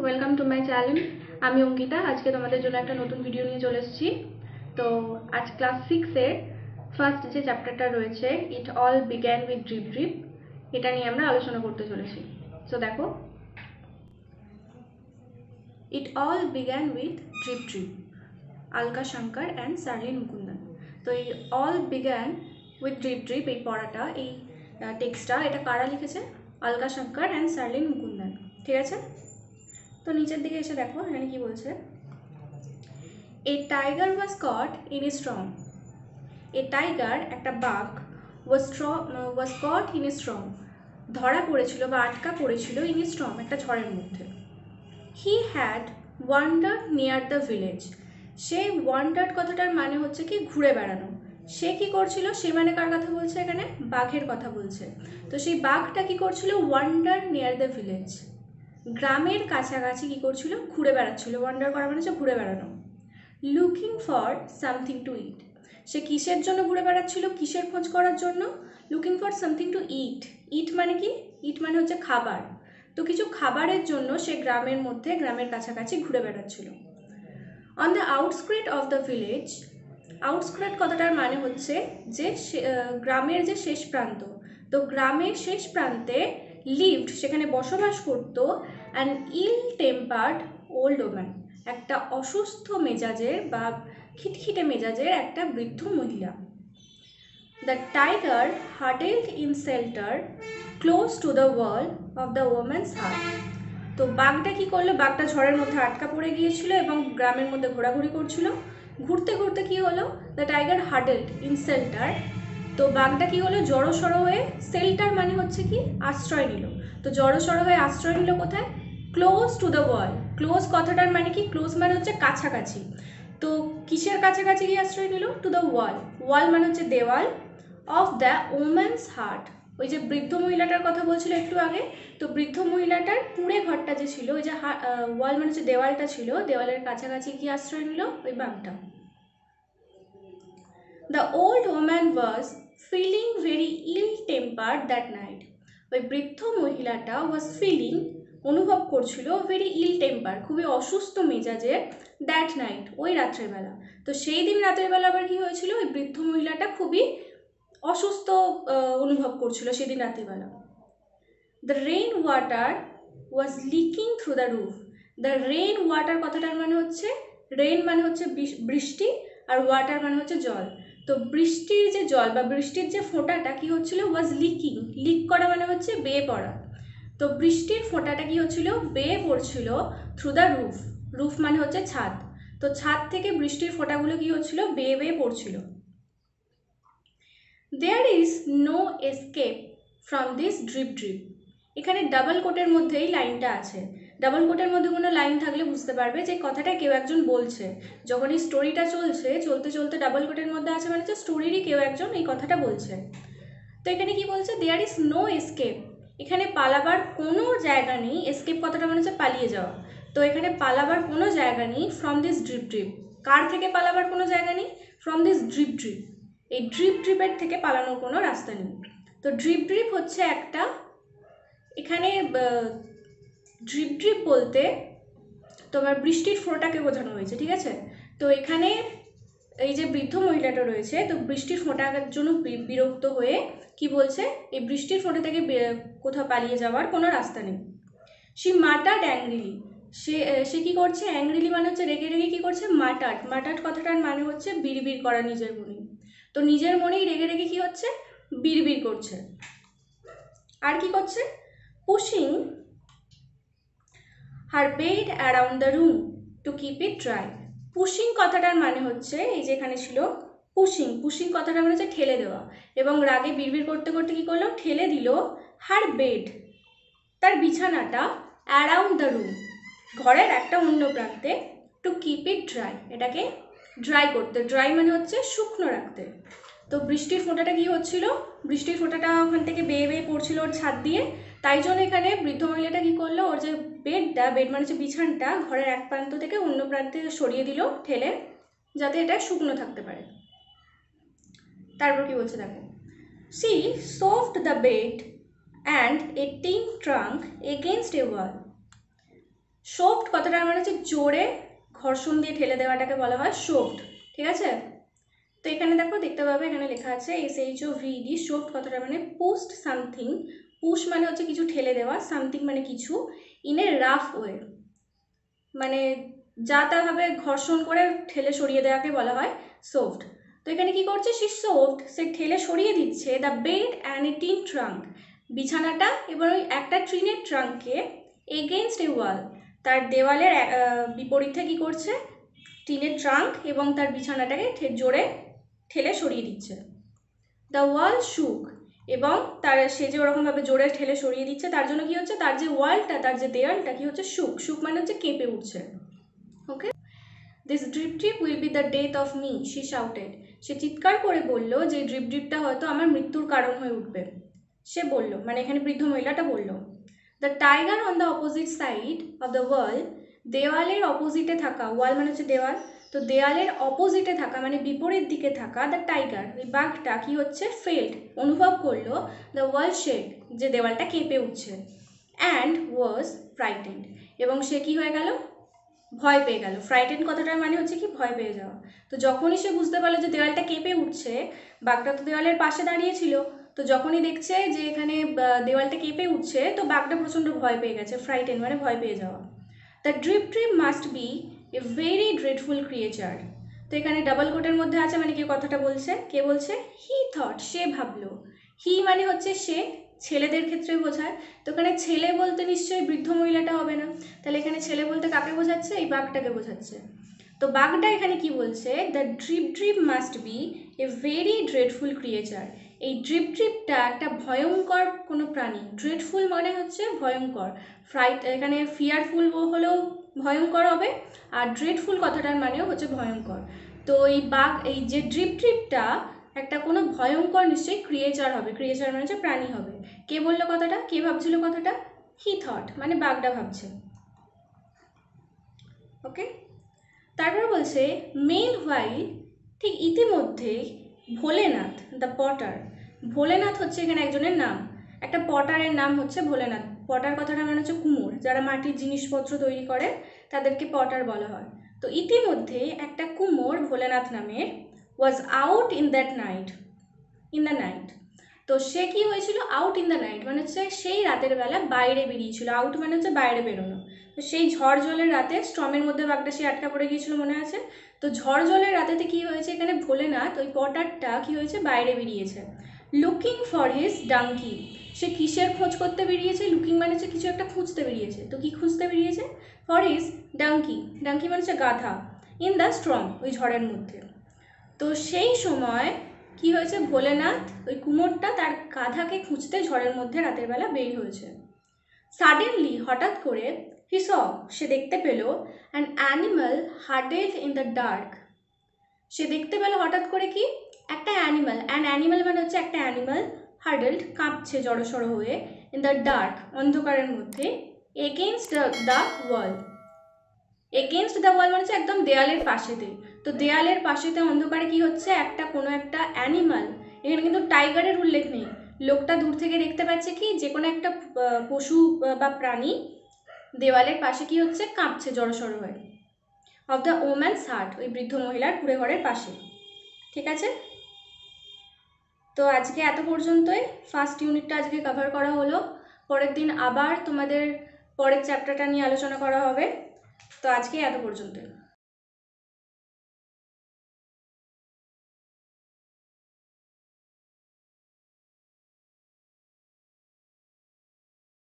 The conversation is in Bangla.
Welcome to my channel. আমি অঙ্কিতা। আজকে তোমাদের জন্য একটা নতুন ভিডিও নিয়ে চলে এসেছি। তো আজ ক্লাস 6 এর ফার্স্ট যে চ্যাপ্টারটা রয়েছে, it all began with drip drip, এটা নিয়ে আমরা আলোচনা করতে চলেছি। সো দেখো, it all began with drip drip, Alka Shankar and Sharlin Mukundan. তো এই all began with drip drip এই পড়াটা, এই টেক্সটটা, এটা কারা লিখেছে? আলকা শঙ্কর অ্যান্ড শার্লিন মুকুন্দন। ঠিক আছে, তো নিচের দিকে এসে দেখো এখানে কি বলছে। A tiger was caught in a storm. A tiger, একটা বাঘ, ওয়াজ কট ইন এ স্ট্রম, ধরা পড়েছিল বা আটকা পড়েছিল, ইন এ স্ট্রম, একটা ঝড়ের মধ্যে। He had wandered near the village. Say wandered কথাটার মানে হচ্ছে কি ঘুরে বেড়ানো। সে কি করছিল? সে মানে কার কথা বলছে? এখানে বাঘের কথা বলছে। তো সেই বাঘটা কি করছিল? ওয়ান্ডার্ড নিয়ার দ্য ভিলেজ, গ্রামের কাছাকাছি কি করছিল? ঘুরে বেড়াচ্ছিল। ওয়ান্ডার করা মানে হচ্ছে ঘুরে বেড়ানো। লুকিং ফর সামথিং টু ইট। সে কিসের জন্য ঘুরে বেড়াচ্ছিল? কিসের খোঁজ করার জন্য? লুকিং ফর সামথিং টু ইট। ইট মানে কি? ইট মানে হচ্ছে খাবার। তো কিছু খাবারের জন্য সে গ্রামের মধ্যে, গ্রামের কাছাকাছি ঘুরে বেড়াচ্ছিল। On the outskirt of the village. Outskirt কথাটার মানে হচ্ছে যে গ্রামের যে শেষ প্রান্ত। তো গ্রামের শেষ প্রান্তে লিভড, সেখানে বসবাস করত, an ill tempered old woman, একটা অসুস্থ মেজাজের বা খিটখিটে মেজাজের একটা বৃদ্ধ মহিলা। The tiger huddled in shelter close to the wall of the woman's heart. তো বাঘটা কি করলো? বাঘটা ঝড়ের মধ্যে আটকা পড়ে গিয়েছিল এবং গ্রামের মধ্যে ঘোরাঘুরি করছিল। ঘুরতে ঘুরতে কি হলো? The tiger huddled in shelter. তো বাঘটা কি হলো? জড়সড় হয়ে, শেল্টার মানে হচ্ছে কি আশ্রয় নিল। তো জড়সড় হয়ে আশ্রয় নিল কোথায়? Close to the wall. Close কথাটার মানে কি? ক্লোজ মানে হচ্ছে কাছাকাছি। তো কিসের কাছাকাছি গিয়ে আশ্রয় নিল? টু দ্য ওয়াল। ওয়াল মানে হচ্ছে দেওয়াল। অফ দ্য ওম্যানস হার্ট, ওই যে বৃদ্ধ মহিলাটার কথা বলছিল একটু আগে, তো বৃদ্ধ মহিলাটার কুঁড়ে ঘরটা যে ছিল, ওই যে ওয়াল মানে হচ্ছে দেওয়ালটা ছিল, দেওয়ালের কাছাকাছি কি আশ্রয় নিল? ওই বাঘটা। The old woman was feeling very ill tempered that night. ওই বৃদ্ধ মহিলাটা ওয়াজ ফিলিং, অনুভব করছিল, ভেরি ইল টেম্পার, খুবই অসুস্থ মেজাজের, দ্যাট নাইট, ওই রাত্রেবেলা। তো সেই দিন রাতের বেলা আবার কি হয়েছিল? ওই বৃদ্ধ মহিলাটা খুবই অসুস্থ অনুভব করছিল সেদিন রাত্রিবেলা। The rain water was leaking through the roof. The rain water কথাটার মানে হচ্ছে, রেইন মানে হচ্ছে বৃষ্টি, আর ওয়াটার মানে হচ্ছে জল। তো বৃষ্টির যে জল বা বৃষ্টির যে ফোঁটাটা কি হচ্ছিল? ওয়াজ লিকিং। লিক করা মানে হচ্ছে বেয়ে পড়া। তো বৃষ্টির ফোঁটাটা কি হচ্ছিল? বেয়ে পড়ছিল থ্রু দ্য রুফ। রুফ মানে হচ্ছে ছাদ। তো ছাদ থেকে বৃষ্টির ফোঁটাগুলো কি হচ্ছিল? বেয়ে বেয়ে পড়ছিল। There is no escape from this drip drip. এখানে ডাবল কোটের মধ্যেই লাইনটা আছে। ডাবল কোটের মধ্যে কোনো লাইন থাকলে বুঝতে পারবে যে কথাটা কেউ একজন বলছে। যখন এই স্টোরিটা চলছে, চলতে চলতে ডাবল কোটের মধ্যে আছে মানে যে স্টোরিরই কেউ একজন এই কথাটা বলছে। তো এখানে কি বলছে? There is no escape. এখানে পালাবার কোনো জায়গা নেই। এসকেপ কথাটা মানে হচ্ছে পালিয়ে যাওয়া। তো এখানে পালাবার কোনো জায়গা নেই ফ্রম দিস ড্রিপ ড্রিপ। কার থেকে পালাবার কোনো জায়গা নেই? From this drip drip. এই ড্রিপ ড্রিপের থেকে পালানোর কোনো রাস্তা নেই। তো ড্রিপ ড্রিপ হচ্ছে একটা, এখানে ড্রিপ ড্রিপ বলতে তোমার বৃষ্টির ফোঁটাকে বোঝানো হয়েছে। ঠিক আছে, তো এখানে এই যে বৃদ্ধ মহিলাটা রয়েছে, তো বৃষ্টির ফোঁটার জন্য বিরক্ত হয়ে কি বলছে? এই বৃষ্টির ফোঁটা থেকে কোথাও পালিয়ে যাওয়ার কোনো রাস্তা নেই। সে মাটাড অ্যাংরিলি। সে কি করছে? অ্যাংরিলি মানে হচ্ছে রেগে রেগে কি করছে? মাটাড। মাটাড কথাটার মানে হচ্ছে বিড়বিড় করা নিজের মনে। তো নিজের মনেই রেগে রেগে কি হচ্ছে? বিড়বিড় করছে। আর কি করছে? Pushing her bed around the room to keep it dry. Pushing কথাটার মানে হচ্ছে, এই যেখানে ছিল পুশিং, পুশিং কথাটা মানে হচ্ছে ঠেলে দেওয়া, এবং রাগে বিড়বিড় করতে করতে কি করলো? ঠেলে দিল হার বেড, তার বিছানাটা, অ্যারাউন্ড দ্য রুম, ঘরের একটা অন্য প্রান্তে, টু কিপ ইট ড্রাই, এটাকে ড্রাই করতে। ড্রাই মানে হচ্ছে শুকনো রাখতে। তো বৃষ্টির ফোঁটাটা কি হচ্ছিল? বৃষ্টির ফোঁটাটা ওখান থেকে বেয়ে বেয়ে পড়ছিল ওর ছাদ দিয়ে। তাই জন্য এখানে বৃদ্ধ মহিলাটা কি করলো? ওর যে বেডটা, বেড মানে হচ্ছে বিছানটা, ঘরের এক প্রান্ত থেকে অন্য প্রান্তে সরিয়ে দিল ঠেলে, যাতে এটা শুকনো থাকতে পারে। তারপর কি বলছে দেখো। She shoved the bed and a tin trunk against a wall. Shoved কথাটার মানে হচ্ছে জোরে ঘর্ষণ দিয়ে ঠেলে দেওয়াটাকে বলা হয় শোভড, ঠিক আছে। তো এখানে দেখো দেখতে পাবে এখানে লেখা আছে SHOVED, শোভড কথাটা মানে পুশড সামথিং, পুশ মানে হচ্ছে কিছু ঠেলে দেওয়া, সামথিং মানে কিছু, ইন এ রাফ ওয়ে মানে যা তাভাবে ঘর্ষণ করে ঠেলে সরিয়ে দেওয়াকে বলা হয় সোভড। তো এখানে কি করছে, সে সোভড, সে ঠেলে সরিয়ে দিচ্ছে the bed and a tin trunk, বিছানাটা এবং ওই একটা ট্রিনের ট্রাঙ্ককে, এগেনস্ট এ ওয়াল, তার দেওয়ালের বিপরীতে কি করছে, টিনের ট্রাঙ্ক এবং তার বিছানাটাকে জোরে ঠেলে সরিয়ে দিচ্ছে। দ্য ওয়াল শুক, এবং তার সে যে ওরকমভাবে জোরে ঠেলে সরিয়ে দিচ্ছে তার জন্য কি হচ্ছে, তার যে ওয়ালটা, তার যে দেয়ালটা কি হচ্ছে, শুক, শুক মানে হচ্ছে কেঁপে উঠছে। Okay, this drip drip will be the death of me, she shouted, সে চিৎকার করে বলল যে ড্রিপ ড্রিপটা হয়তো আমার মৃত্যুর কারণ হয়ে উঠবে। সে বলল, মানে এখানে বৃদ্ধ মহিলাটা বলল। The tiger on the opposite side of the wall, দেওয়ালের অপোজিটে থাকা, ওয়াল মানে হচ্ছে দেওয়াল, তো দেওয়ালের অপোজিটে থাকা মানে বিপরীত দিকে থাকা দ্য টাইগার, ওই বাঘটা কি হচ্ছে, ফেল্ড, অনুভব করলো, দ্য ওয়াল শেক, যে দেওয়ালটা কেঁপে উঠছে, অ্যান্ড ওয়াজ ফ্রাইটেন্ড, এবং সে কি হয়ে গেল, ভয় পেয়ে গেল। ফ্রাইটেন্ড কথাটার মানে হচ্ছে কি, ভয় পেয়ে যাওয়া। তো যখনই সে বুঝতে পারলো যে দেওয়ালটা কেঁপে উঠছে, বাঘটা তো দেওয়ালের পাশে দাঁড়িয়েছিল, তো যখনই দেখছে যে এখানে দেওয়ালটা কেঁপে উঠছে, তো বাঘটা প্রচণ্ড ভয় পেয়ে গেছে, ফ্রাইটেন্ড মানে ভয় পেয়ে যাওয়া। The drip drip must B a very dreadful creature, তো এখানে ডাবল কোটের মধ্যে আছে, মানে কে কথাটা বলছে, কে বলছে, হি থট, সে ভাবলো, হি মানে হচ্ছে সে, ছেলেদের ক্ষেত্রে বোঝায়, তো এখানে ছেলে বলতে নিশ্চয়ই বৃদ্ধ মহিলাটা হবে না, তাহলে এখানে ছেলে বলতে কাকে বোঝাচ্ছে, এই বাঘটাকে বোঝাচ্ছে। তো বাঘটা এখানে কি বলছে, the drip drip must B a very dreadful creature, এই ড্রিপ ড্রিপটা একটা ভয়ঙ্কর কোনো প্রাণী, ড্রেডফুল মানে হচ্ছে ভয়ঙ্কর, এখানে ফিয়ারফুল হলেও ভয়ঙ্কর হবে, আর ড্রেডফুল কথাটার মানেও হচ্ছে ভয়ঙ্কর। তো এই বাঘ, এই যে ড্রিপ ড্রিপটা একটা কোনো ভয়ঙ্কর নিশ্চয়ই ক্রিয়েচার হবে, ক্রিয়েচার মানে হচ্ছে প্রাণী হবে। কে বললো কথাটা, কে ভাবছিল কথাটা, হি থট মানে বাঘটা ভাবছে। ওকে, তারপর বলছে মেল হোয়াইল, ঠিক ইতিমধ্যেই, ভোলেনাথ দ্য পটার, ভোলেনাথ হচ্ছে এখানে একজনের নাম, একটা পটারের নাম হচ্ছে ভোলেনাথ, পটার কথাটা মানে হচ্ছে কুমোর, যারা মাটির জিনিসপত্র তৈরি করে তাদেরকে পটার বলা হয়। তো ইতিমধ্যে একটা কুমোর ভোলেনাথ নামের, was out in the night, তো সে কি হয়েছিল, আউট ইন দ্য নাইট মানে হচ্ছে সেই রাতের বেলা বাইরে বেরিয়েছিল, আউট মানে হচ্ছে বাইরে বেরোনো। তো সেই ঝড় জলের রাতে স্টর্মের মধ্যে বাঘটা সে আটকা পড়ে গিয়েছিল মনে আছে, তো ঝড় জলের রাতেতে কি হয়েছে, এখানে ভোলেনাথ ওই পটারটা কি হয়েছে, বাইরে বেরিয়েছে, লুকিং ফর হিজ ডাঙ্কি, সে কিসের খোঁজ করতে বেরিয়েছে, লুকিং মানে হচ্ছে কিছু একটা খুঁজতে বেরিয়েছে, তো কি খুঁজতে বেরিয়েছে, ফর হিজ ডাঙ্কি, ডাঙ্কি মানে হচ্ছে গাধা, ইন দ্য স্ট্রম, ওই ঝড়ের মধ্যে। তো সেই সময় কি হয়েছে, ভোলেনাথ ওই কুমোরটা তার গাধাকে খুঁজতে ঝড়ের মধ্যে রাতের বেলা বের হয়েছে। সাডেনলি হঠাৎ করে, হি স, সে দেখতে পেল, an animal huddled in the dark, সে দেখতে পেল হঠাৎ করে কি, একটা অ্যানিমাল, অ্যানিমাল মানে হচ্ছে একটা অ্যানিমাল, হার্ডেলড কাঁপছে জড়সড় হয়ে, ইন দ্য ডার্ক অন্ধকারের মধ্যে, against the wall, against the wall মানে হচ্ছে একদম দেয়ালের পাশেতে, তো দেয়ালের পাশেতে অন্ধকারে কি হচ্ছে, একটা কোনো একটা অ্যানিমাল, এখানে কিন্তু টাইগারের উল্লেখ নেই, লোকটা দূর থেকে দেখতে পাচ্ছে কি, যে কোনো একটা পশু বা প্রাণী দেওয়ালের পাশে কি হচ্ছে, কাঁপছে জড়সড় হয়ে, অফ দ্য ওম্যানস হার্ট, ওই বৃদ্ধ মহিলার কুঁড়ে ঘরের পাশে। ঠিক আছে, তো আজকে এত পর্যন্তই, ফার্স্ট ইউনিটটা আজকে কভার করা হলো, পরের দিন আবার তোমাদের পরের চ্যাপ্টারটা নিয়ে আলোচনা করা হবে, তো আজকে এত পর্যন্ত।